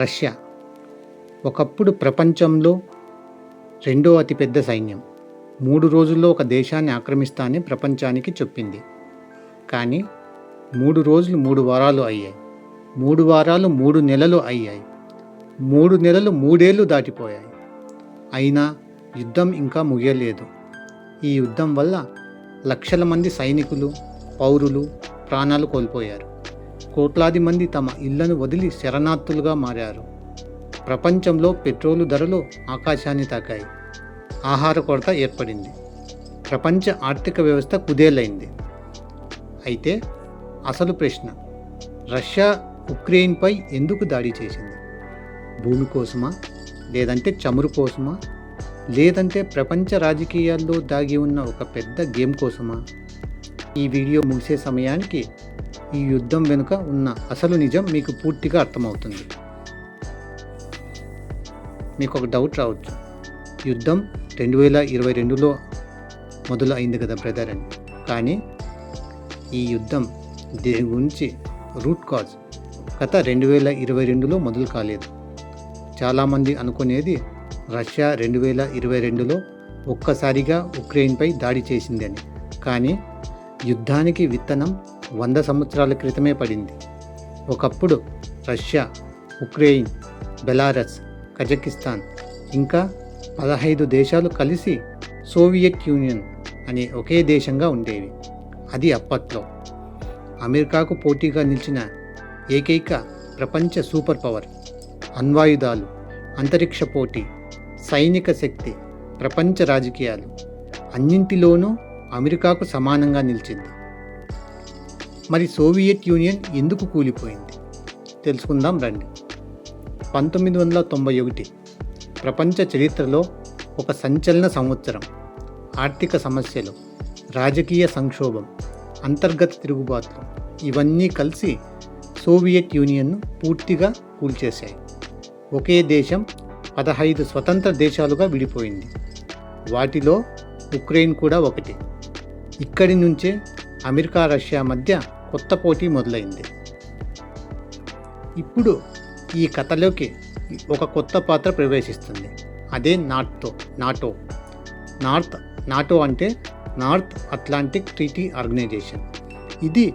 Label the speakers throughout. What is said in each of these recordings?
Speaker 1: Russia ఒకప్పుడు ప్రపంచంలో రెండో అతిపెద్ద సైన్యం. 3 రోజుల్లో ఒక దేశాన్ని ఆక్రమిస్తానని ప్రపంచానికి చెప్పింది. కానీ 3 రోజులు 3 వారాలు అయ్యాయి. 3 వారాలు 3 నెలలు అయ్యాయి. 3 నెలలు 3 ఏళ్ళు దాటిపోయాయి. అయినా యుద్ధం ఇంకా ముగియలేదు. ఈ యుద్ధం వల్ల లక్షల మంది సైనికులు, పౌరులు ప్రాణాలు కోల్పోయారు. కోట్లాది మంది తమ ఇళ్లను వదిలి శరణార్థులుగా మారారు. ప్రపంచంలో పెట్రోలు ధరలు ఆకాశాన్ని తాకాయి. ఆహార కొరత ఏర్పడింది. ప్రపంచ ఆర్థిక వ్యవస్థ కుదేలైంది. అయితే అసలు ప్రశ్న, రష్యా ఉక్రెయిన్పై ఎందుకు దాడి చేసింది? భూమి కోసమా, లేదంటే చమురు కోసమా, లేదంటే ప్రపంచ రాజకీయాల్లో దాగి ఉన్న ఒక పెద్ద గేమ్ కోసమా? ఈ వీడియో ముగిసే సమయానికి ఈ యుద్ధం వెనుక ఉన్న అసలు నిజం మీకు పూర్తిగా అర్థమవుతుంది. మీకు ఒక డౌట్ రావచ్చు, యుద్ధం 2022లో మొదలు అయింది కదా బ్రదర్ అని. కానీ ఈ యుద్ధం దీని గురించి రూట్ కాజ్ గత 2022లో మొదలు కాలేదు. చాలామంది అనుకునేది రష్యా 2022లో ఒక్కసారిగా ఉక్రెయిన్పై దాడి చేసిందని. కానీ యుద్ధానికి విత్తనం 100 సంవత్సరాల క్రితమే పడింది. ఒకప్పుడు రష్యా, ఉక్రెయిన్, బెలారస్, కజకిస్తాన్ ఇంకా 15 దేశాలు కలిసి సోవియట్ యూనియన్ అనే ఒకే దేశంగా ఉండేవి. అది అప్పట్లో అమెరికాకు పోటీగా నిలిచిన ఏకైక ప్రపంచ సూపర్ పవర్. అణ్వాయుధాలు, అంతరిక్ష పోటీ, సైనిక శక్తి, ప్రపంచ రాజకీయాలు అన్నింటిలోనూ అమెరికాకు సమానంగా నిలిచింది. మరి సోవియట్ యూనియన్ ఎందుకు కూలిపోయింది? తెలుసుకుందాం రండి. 1991 ప్రపంచ చరిత్రలో ఒక సంచలన సంవత్సరం. ఆర్థిక సమస్యలు, రాజకీయ సంక్షోభం, అంతర్గత తిరుగుబాట్లు ఇవన్నీ కలిసి సోవియట్ యూనియన్ను పూర్తిగా కూల్చేశాయి. ఒకే దేశం 15 స్వతంత్ర దేశాలుగా విడిపోయింది. వాటిలో ఉక్రెయిన్ కూడా ఒకటి. ఇక్కడి నుంచే అమెరికా, రష్యా మధ్య కొత్త పోటీ మొదలైంది. ఇప్పుడు ఈ కథలోకి ఒక కొత్త పాత్ర ప్రవేశిస్తుంది. అదే నాటో. నాటో అంటే నార్త్ అట్లాంటిక్ ట్రీటీ ఆర్గనైజేషన్. ఇది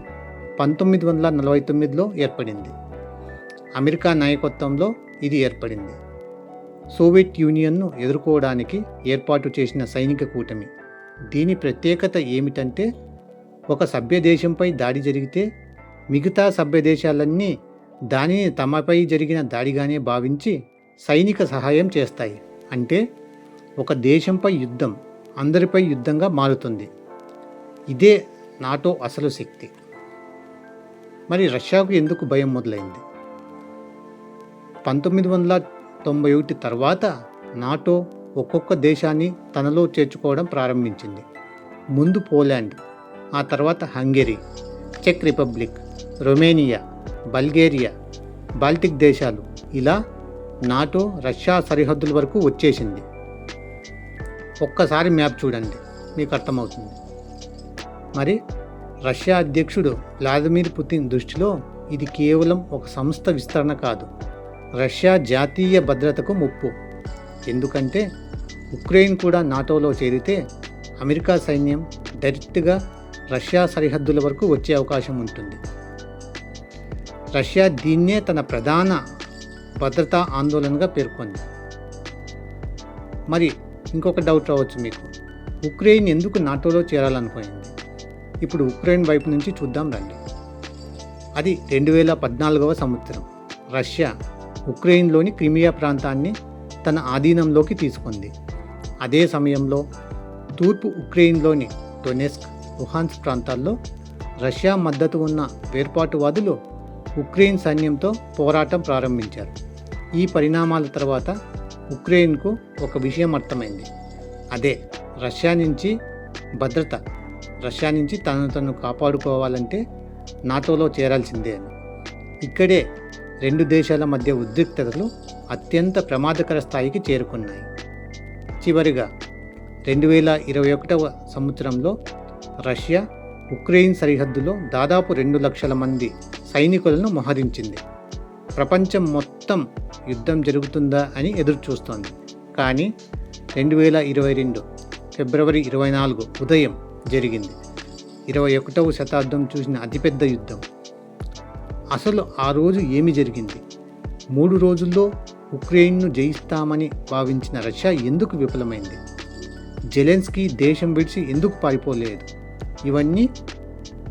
Speaker 1: 1949లో ఏర్పడింది. అమెరికా నాయకత్వంలో ఇది ఏర్పడింది. సోవియట్ యూనియన్ను ఎదుర్కోవడానికి ఏర్పాటు చేసిన సైనిక కూటమి. దీని ప్రత్యేకత ఏమిటంటే, ఒక సభ్య దేశంపై దాడి జరిగితే మిగతా సభ్య దేశాలన్నీ దానిని తమపై జరిగిన దాడిగానే భావించి సైనిక సహాయం చేస్తాయి. అంటే ఒక దేశంపై యుద్ధం అందరిపై యుద్ధంగా మారుతుంది. ఇదే నాటో అసలు శక్తి. మరి రష్యాకు ఎందుకు భయం మొదలైంది? 1991 తర్వాత నాటో ఒక్కొక్క దేశాన్ని తనలో చేర్చుకోవడం ప్రారంభించింది. ముందు పోలాండ్, ఆ తర్వాత హంగరీ, చెక్ రిపబ్లిక్, రొమేనియా, బల్గేరియా, బాల్టిక్ దేశాలు, ఇలా నాటో రష్యా సరిహద్దుల వరకు వచ్చేసింది. ఒక్కసారి మ్యాప్ చూడండి, మీకు అర్థమవుతుంది. మరి రష్యా అధ్యక్షుడు వ్లాదిమిర్ పుతిన్ దృష్టిలో ఇది కేవలం ఒక సంస్థ విస్తరణ కాదు, రష్యా జాతీయ భద్రతకు ముప్పు. ఎందుకంటే ఉక్రెయిన్ కూడా నాటోలో చేరితే అమెరికా సైన్యం డైరెక్ట్గా రష్యా సరిహద్దుల వరకు వచ్చే అవకాశం ఉంటుంది. రష్యా దీన్నే తన ప్రధాన భద్రతా ఆందోళనగా పేర్కొంది. మరి ఇంకొక డౌట్ రావచ్చు మీకు, ఉక్రెయిన్ ఎందుకు నాటోలో చేరాలనుకుంది? ఇప్పుడు ఉక్రెయిన్ వైపు నుంచి చూద్దాం రండి. అది 2014వ సంవత్సరం. రష్యా ఉక్రెయిన్లోని క్రిమియా ప్రాంతాన్ని తన ఆధీనంలోకి తీసుకుంది. అదే సమయంలో తూర్పు ఉక్రెయిన్లోని డొనెస్క్, లుహాన్స్క్ ప్రాంతాల్లో రష్యా మద్దతు ఉన్న వేర్పాటువాదులు ఉక్రెయిన్ సైన్యంతో పోరాటం ప్రారంభించారు. ఈ పరిణామాల తర్వాత ఉక్రెయిన్కు ఒక విషయం అర్థమైంది. అదే రష్యా నుంచి భద్రత, రష్యా నుంచి తను కాపాడుకోవాలంటే నాటోలో చేరాల్సిందే అని. ఇక్కడే 2 దేశాల మధ్య ఉద్రిక్తతలు అత్యంత ప్రమాదకర స్థాయికి చేరుకున్నాయి. చివరిగా 2021వ సంవత్సరంలో రష్యా ఉక్రెయిన్ సరిహద్దులో దాదాపు 2 లక్షల మంది సైనికులను మోహరించింది. ప్రపంచం మొత్తం యుద్ధం జరుగుతుందా అని ఎదురు చూస్తోంది. కానీ 2022 ఫిబ్రవరి 24 ఉదయం జరిగింది 21వ శతాబ్దం చూసిన అతిపెద్ద యుద్ధం. అసలు ఆ రోజు ఏమి జరిగింది? 3 రోజుల్లో ఉక్రెయిన్ను జయిస్తామని భావించిన రష్యా ఎందుకు విఫలమైంది? జెలెన్స్కీ దేశం విడిచి ఎందుకు పారిపోలేదు? ఇవన్నీ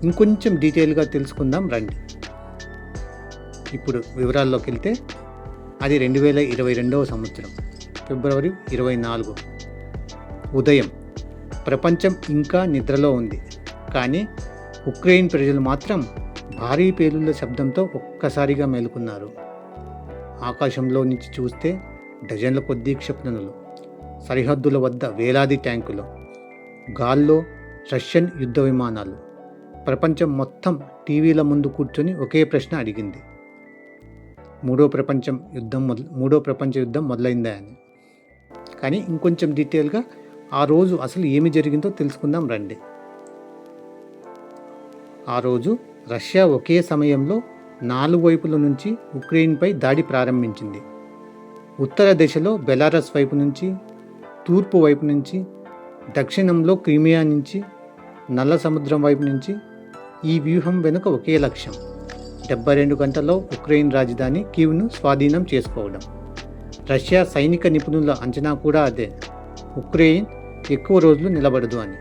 Speaker 1: ఇంకొంచెం డీటెయిల్గా తెలుసుకుందాం రండి. ఇప్పుడు వివరాల్లోకి వెళ్తే అది 2022వ సంవత్సరం ఫిబ్రవరి 24 ఉదయం. ప్రపంచం ఇంకా నిద్రలో ఉంది. కానీ ఉక్రెయిన్ ప్రజలు మాత్రం భారీ పేలుళ్ల శబ్దంతో ఒక్కసారిగా మేలుకున్నారు. ఆకాశంలో నుంచి చూస్తే డజన్ల కొద్దీ క్షిపణులు, సరిహద్దుల వద్ద వేలాది ట్యాంకులు, గాల్లో రష్యన్ యుద్ధ విమానాలు. ప్రపంచం మొత్తం టీవీల ముందు కూర్చొని ఒకే ప్రశ్న అడిగింది: మూడో ప్రపంచ యుద్ధం మొదలైందా అని. కానీ ఇంకొంచెం డీటెయిల్గా ఆ రోజు అసలు ఏమి జరిగిందో తెలుసుకుందాం రండి. ఆ రోజు రష్యా ఒకే సమయంలో 4 వైపుల నుంచి ఉక్రెయిన్పై దాడి ప్రారంభించింది. ఉత్తర దిశలో బెలారస్ వైపు నుంచి, తూర్పు వైపు నుంచి, దక్షిణంలో క్రిమియా నుంచి, నల్ల సముద్రం వైపు నుంచి. ఈ వ్యూహం వెనుక ఒకే లక్ష్యం: 72 గంటల్లో ఉక్రెయిన్ రాజధాని కీవ్ను స్వాధీనం చేసుకోవడం. రష్యా సైనిక నిపుణుల అంచనా కూడా అదే: ఉక్రెయిన్ ఎక్కువ రోజులు నిలబడదు అని.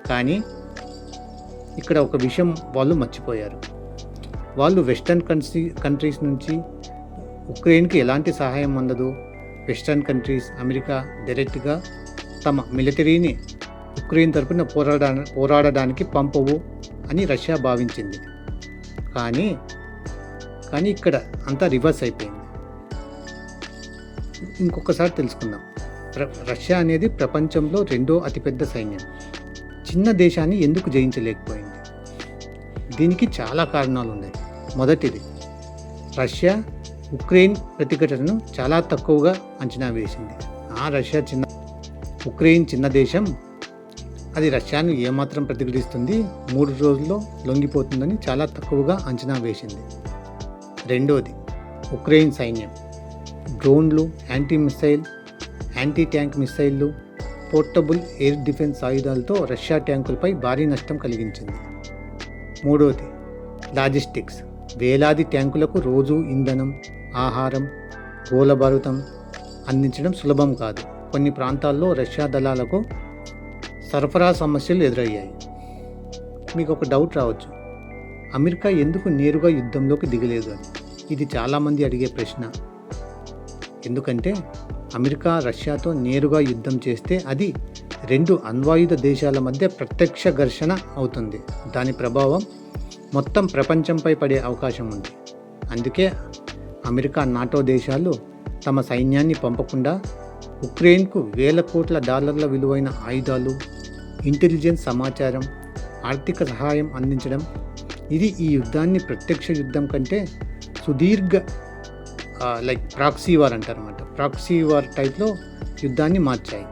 Speaker 1: కానీ ఇక్కడ ఒక విషయం వాళ్ళు మర్చిపోయారు. వాళ్ళు వెస్టర్న్ కంట్రీస్ నుంచి ఉక్రెయిన్కి ఎలాంటి సహాయం అందదు. వెస్టర్న్ కంట్రీస్, అమెరికా డైరెక్ట్గా తమ మిలిటరీని ఉక్రెయిన్ తరపున పోరాడడానికి పంపవు అని రష్యా భావించింది. కానీ ఇక్కడ అంతా రివర్స్ అయిపోయింది. ఇంకొకసారి తెలుసుకుందాం. రష్యా అనేది ప్రపంచంలో 2వ అతిపెద్ద సైన్యం. చిన్న దేశాన్ని ఎందుకు జయించలేకపోయింది? దీనికి చాలా కారణాలు ఉన్నాయి. మొదటిది, రష్యా ఉక్రెయిన్ ప్రతిఘటనను చాలా తక్కువగా అంచనా వేసింది. ఉక్రెయిన్ చిన్న దేశం, అది రష్యాను ఏమాత్రం ప్రతిఘటిస్తుంది, 3 రోజుల్లో లొంగిపోతుందని చాలా తక్కువగా అంచనా వేసింది. రెండోది, ఉక్రెయిన్ సైన్యం డ్రోన్లు, యాంటీ ట్యాంక్ మిసైళ్లు, పోర్టబుల్ ఎయిర్ డిఫెన్స్ ఆయుధాలతో రష్యా ట్యాంకులపై భారీ నష్టం కలిగించింది. మూడోది, లాజిస్టిక్స్. వేలాది ట్యాంకులకు రోజు ఇంధనం, ఆహారం, గోళబారుతం అందించడం సులభం కాదు. కొన్ని ప్రాంతాల్లో రష్యా దళాలకు సరఫరా సమస్యలు ఎదురయ్యాయి. మీకు ఒక డౌట్ రావచ్చు, అమెరికా ఎందుకు నేరుగా యుద్ధంలోకి దిగలేదు అని. ఇది చాలామంది అడిగే ప్రశ్న. ఎందుకంటే అమెరికా రష్యాతో నేరుగా యుద్ధం చేస్తే అది 2 అణ్వాయుధ దేశాల మధ్య ప్రత్యక్ష ఘర్షణ అవుతుంది. దాని ప్రభావం మొత్తం ప్రపంచంపై పడే అవకాశం ఉంది. అందుకే అమెరికా, నాటో దేశాలు తమ సైన్యాన్ని పంపకుండా ఉక్రెయిన్కు $వేల కోట్ల విలువైన ఆయుధాలు, ఇంటెలిజెన్స్ సమాచారం, ఆర్థిక సహాయం అందించడం. ఇది ఈ యుద్ధాన్ని ప్రత్యక్ష యుద్ధం కంటే సుదీర్ఘ ప్రాక్సీ వార్ అంటారన్నమాట. ప్రాక్సీ వార్ టైప్లో యుద్ధాన్ని మార్చాయి.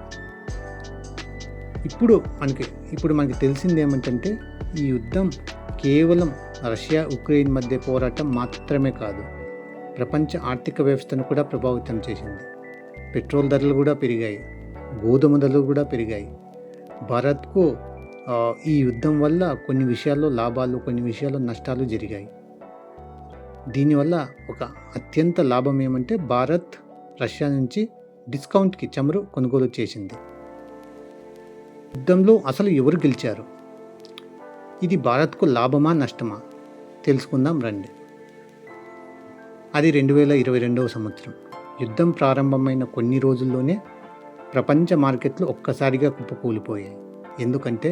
Speaker 1: ఇప్పుడు మనకి తెలిసింది ఏమంటే, ఈ యుద్ధం కేవలం రష్యా ఉక్రెయిన్ మధ్య పోరాటం మాత్రమే కాదు, ప్రపంచ ఆర్థిక వ్యవస్థను కూడా ప్రభావితం చేసింది. పెట్రోల్ ధరలు కూడా పెరిగాయి, గోధుమ ధరలు కూడా పెరిగాయి. భారత్కు ఈ యుద్ధం వల్ల కొన్ని విషయాల్లో లాభాలు, కొన్ని విషయాల్లో నష్టాలు జరిగాయి. దీనివల్ల ఒక అత్యంత లాభం ఏమంటే, భారత్ రష్యా నుంచి డిస్కౌంట్కి చమురు కొనుగోలు చేసింది. యుద్ధంలో అసలు ఎవరు గెలిచారు? ఇది భారత్కు లాభమా నష్టమా? తెలుసుకుందాం రండి. అది 2022వ సంవత్సరం. యుద్ధం ప్రారంభమైన కొన్ని రోజుల్లోనే ప్రపంచ మార్కెట్లు ఒక్కసారిగా కుప్పకూలిపోయాయి. ఎందుకంటే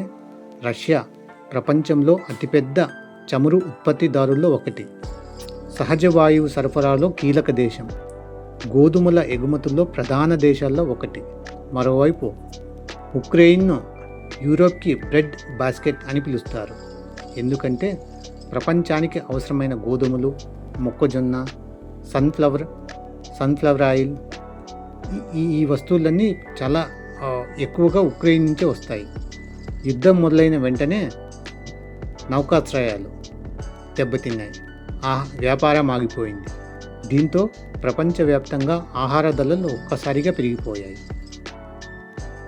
Speaker 1: రష్యా ప్రపంచంలో అతిపెద్ద చమురు ఉత్పత్తిదారుల్లో ఒకటి, సహజ వాయువు సరఫరాలో కీలక దేశం, గోధుమల ఎగుమతుల్లో ప్రధాన దేశాల్లో ఒకటి. మరోవైపు ఉక్రెయిన్ను యూరోప్కి బ్రెడ్ బాస్కెట్ అని పిలుస్తారు. ఎందుకంటే ప్రపంచానికి అవసరమైన గోధుమలు, మొక్కజొన్న, సన్ఫ్లవర్ ఆయిల్, ఈ వస్తువులన్నీ చాలా ఎక్కువగా ఉక్రెయిన్ నుంచే వస్తాయి. యుద్ధం మొదలైన వెంటనే నౌకాశ్రయాలు దెబ్బతిన్నాయి, వ్యాపారం ఆగిపోయింది. దీంతో ప్రపంచవ్యాప్తంగా ఆహార ధరలు ఒక్కసారిగా పెరిగిపోయాయి.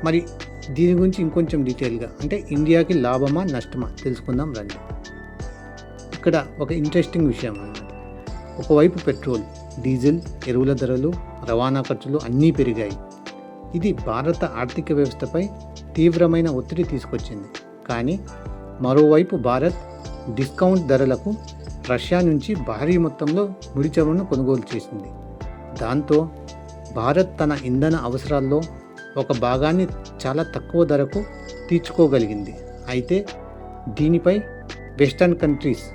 Speaker 1: మరి దీని గురించి ఇంకొంచెం డీటెయిల్గా అంటే ఇండియాకి లాభమా నష్టమా తెలుసుకుందాం రండి. ఇక్కడ ఒక ఇంట్రెస్టింగ్ విషయం అన్నమాట. ఒకవైపు పెట్రోల్, డీజిల్, ఎరువుల ధరలు, రవాణా ఖర్చులు అన్నీ పెరిగాయి. ఇది భారత ఆర్థిక వ్యవస్థపై తీవ్రమైన ఒత్తిడి తీసుకొచ్చింది. కానీ మరోవైపు భారత్ డిస్కౌంట్ ధరలకు రష్యా నుంచి భారీ మొత్తంలో ముడి చమురును కొనుగోలు చేసింది. దాంతో భారత్ తన ఇంధన అవసరాల్లో ఒక భాగాన్ని చాలా తక్కువ ధరకు తీర్చుకోగలిగింది. అయితే దీనిపై వెస్టర్న్ కంట్రీస్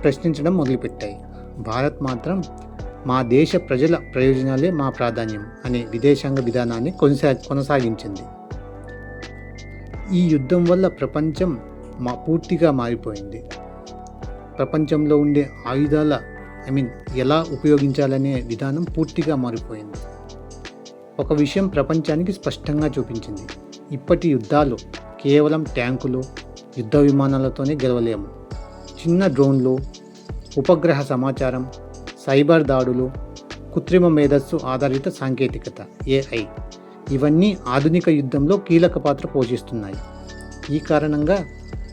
Speaker 1: ప్రశ్నించడం మొదలుపెట్టాయి. భారత్ మాత్రం మా దేశ ప్రజల ప్రయోజనాలే మా ప్రాధాన్యం అనే విదేశాంగ విధానాన్ని కొనసాగించింది. ఈ యుద్ధం వల్ల ప్రపంచం పూర్తిగా మారిపోయింది. ప్రపంచంలో ఉండే ఆయుధాల ఎలా ఉపయోగించాలనే విధానం పూర్తిగా మారిపోయింది. ఒక విషయం ప్రపంచానికి స్పష్టంగా చూపించింది. ఇప్పటి యుద్ధాలు కేవలం ట్యాంకులు, యుద్ధ విమానాలతోనే గెలవలేము. చిన్న డ్రోన్లు, ఉపగ్రహ సమాచారం, సైబర్ దాడులు, కృత్రిమ మేధస్సు ఆధారిత సాంకేతికత AI ఇవన్నీ ఆధునిక యుద్ధంలో కీలక పాత్ర పోషిస్తున్నాయి. ఈ కారణంగా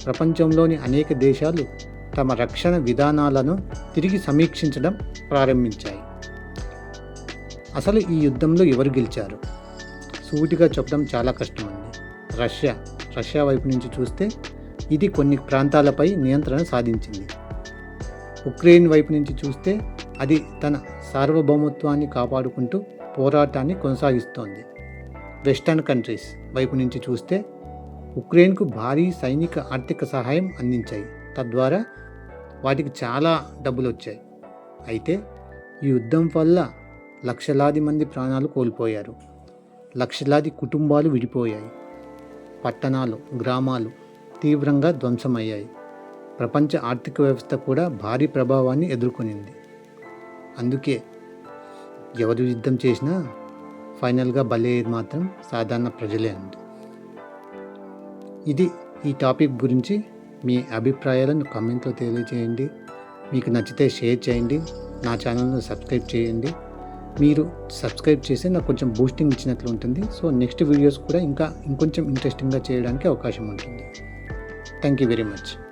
Speaker 1: ప్రపంచంలోని అనేక దేశాలు తమ రక్షణ విధానాలను తిరిగి సమీక్షించడం ప్రారంభించాయి. అసలు ఈ యుద్ధంలో ఎవరు గెలిచారు? సూటిగా చెప్పడం చాలా కష్టమండి. రష్యా వైపు నుంచి చూస్తే ఇది కొన్ని ప్రాంతాలపై నియంత్రణ సాధించింది. ఉక్రెయిన్ వైపు నుంచి చూస్తే అది తన సార్వభౌమత్వాన్ని కాపాడుకుంటూ పోరాటాన్ని కొనసాగిస్తోంది. వెస్టర్న్ కంట్రీస్ వైపు నుంచి చూస్తే ఉక్రెయిన్కు భారీ సైనిక ఆర్థిక సహాయం అందించాయి. తద్వారా వాటికి చాలా డబ్బులు వచ్చాయి. అయితే ఈ యుద్ధం వల్ల లక్షలాది మంది ప్రాణాలు కోల్పోయారు. లక్షలాది కుటుంబాలు విడిపోయాయి. పట్టణాలు, గ్రామాలు తీవ్రంగా ధ్వంసమయ్యాయి. ప్రపంచ ఆర్థిక వ్యవస్థ కూడా భారీ ప్రభావాన్ని ఎదుర్కొనింది. అందుకే ఎవరు యుద్ధం చేసినా ఫైనల్గా బలయ్యేది మాత్రం సాధారణ ప్రజలే అండి. ఇది ఈ టాపిక్ గురించి మీ అభిప్రాయాలను కామెంట్లో తెలియజేయండి. మీకు నచ్చితే షేర్ చేయండి. నా ఛానల్ను సబ్స్క్రైబ్ చేయండి. మీరు సబ్స్క్రైబ్ చేస్తే నాకు కొంచెం బూస్టింగ్ ఇచ్చినట్లు ఉంటుంది. సో నెక్స్ట్ వీడియోస్ కూడా ఇంకొంచెం ఇంట్రెస్టింగ్గా చేయడానికి అవకాశం ఉంటుంది. Thank you very much.